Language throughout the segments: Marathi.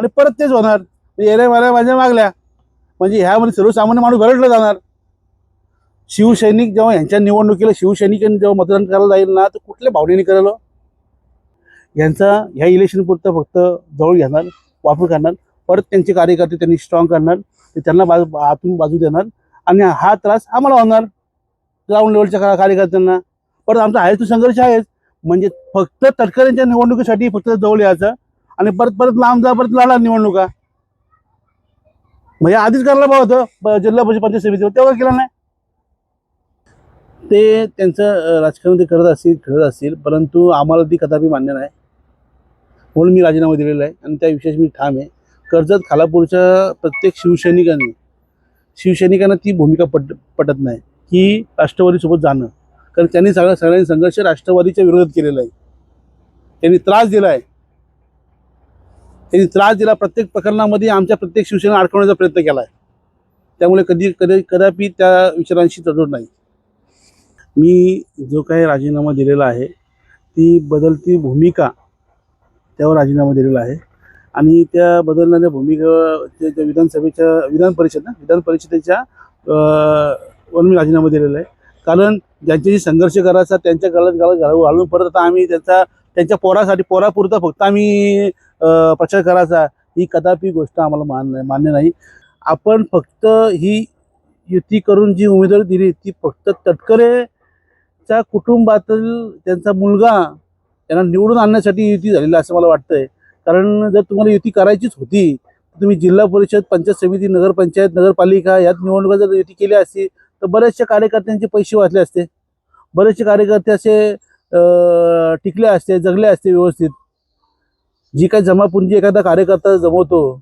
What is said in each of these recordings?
आणि परत तेच होणार. येऱ्या माऱ्या माझ्या मागल्या म्हणजे ह्यामध्ये सर्वसामान्य माणूस भरडला जाणार. शिवसैनिक जेव्हा यांच्या निवडणुकीला शिवसैनिकांनी जेव्हा मतदान करायला जाईल ना, तर कुठल्या भावनेने करायला यांचा ह्या इलेक्शन पुरतं फक्त जवळ घेणार, वापर करणार. परत त्यांचे कार्यकर्ते त्यांनी स्ट्रॉंग करणार, ते त्यांना आतून बाजू देणार आणि हा त्रास आम्हाला होणार ग्राउंड लेवलच्या कार्यकर्त्यांना. परत आमचा आहेच तो संघर्ष आहेच. म्हणजे फक्त तटकऱ्यांच्या निवडणुकीसाठी फक्त जवळ यायचं आणि परत परत लांब जा, परत लढा निवडणुका. म्हणजे आधीच करायला पाहिजे होतं जिल्हा परिषद पंचायत समितीवर, तेव्हा केलं नाही. ते त्यांचं राजकारण ते करत असतील, खेळत असतील, परंतु आम्हाला ती कदापि मान्य नाही. म्हणून मी राजीनामा दिलेला आहे आणि त्या विषयास मी ठाम आहे. कर्जत खालापूरच्या प्रत्येक शिवसैनिकांना ती भूमिका पटत नाही की राष्ट्रवादीसोबत जाणं. कारण त्यांनी सगळ्यांनी संघर्ष राष्ट्रवादीच्या विरोधात केलेला आहे. त्यांनी त्रास दिला प्रत्येक प्रकरणामध्ये आमच्या प्रत्येक शिवसेना अडकवण्याचा प्रयत्न केला आहे. त्यामुळे कदापि त्या विचारांशी तडजोड नाही. मी जो काही राजीनामा दिलेला आहे ती बदलती भूमिका त्यावर राजीनामा दिलेला आहे आणि त्या बदलणाऱ्या भूमिका विधान परिषदेच्या वर मी राजीनामा दिलेला आहे. कारण ज्यांच्याशी संघर्ष करायचा त्यांच्या गळ्यात घालून परत आता आम्ही त्यांच्या पोरापुरता फक्त आम्ही प्रचार करायचा, ही कदापि गोष्ट आम्हाला मान्य नाही. आपण फक्त ही युती करून जी उमेदवारी दिली ती फक्त तटकरेच्या कुटुंबातील त्यांचा मुलगा यांना निवडून आणण्यासाठी युती झालेली असं मला वाटतंय. कारण जर तुम्हाला युती करायचीच होती तुम्ही जिल्हा परिषद, पंचायत समिती, नगरपंचायत, नगरपालिका यात निवडणुका जर युती केली असती तर बऱ्याचशा कार्यकर्त्यांचे पैसे वाचले असते. बरेचसे कार्यकर्ते असे टिकले असते, जगले असते व्यवस्थित. जी काही जमापुंजी एखादा कार्यकर्ता जमवतो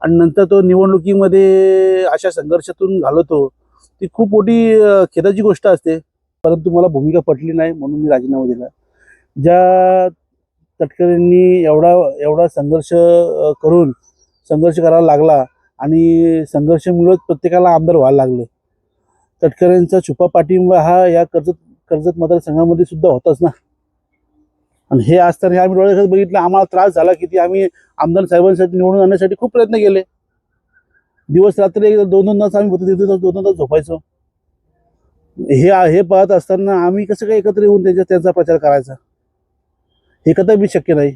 आणि नंतर तो निवडणुकीमध्ये अशा संघर्षातून घालवतो, ती खूप मोठी खेदाची गोष्ट असते. परंतु मला भूमिका पटली नाही म्हणून मी राजीनामा दिला. ज्या तटकरेंनी एवढा संघर्ष करायला लागला आणि संघर्ष मिळवत प्रत्येकाला आमदार व्हायला लागलं. तटकरेंचा छुपा पाठिंबा हा या कर्जत मतदारसंघामध्ये सुद्धा होताच ना. आणि हे असताना आम्ही डोळ्यात बघितलं, आम्हाला त्रास झाला किती. आम्ही आमदार साहेबांसाठी निवडून आणण्यासाठी खूप प्रयत्न केले. दिवस रात्री 2-2 तास आम्ही होतो तिथे, 2-2 तास झोपायचो. हे पाहत असताना आम्ही कसं काय एकत्र येऊन त्यांचा प्रचार करायचा, हे कदापि शक्य नाही.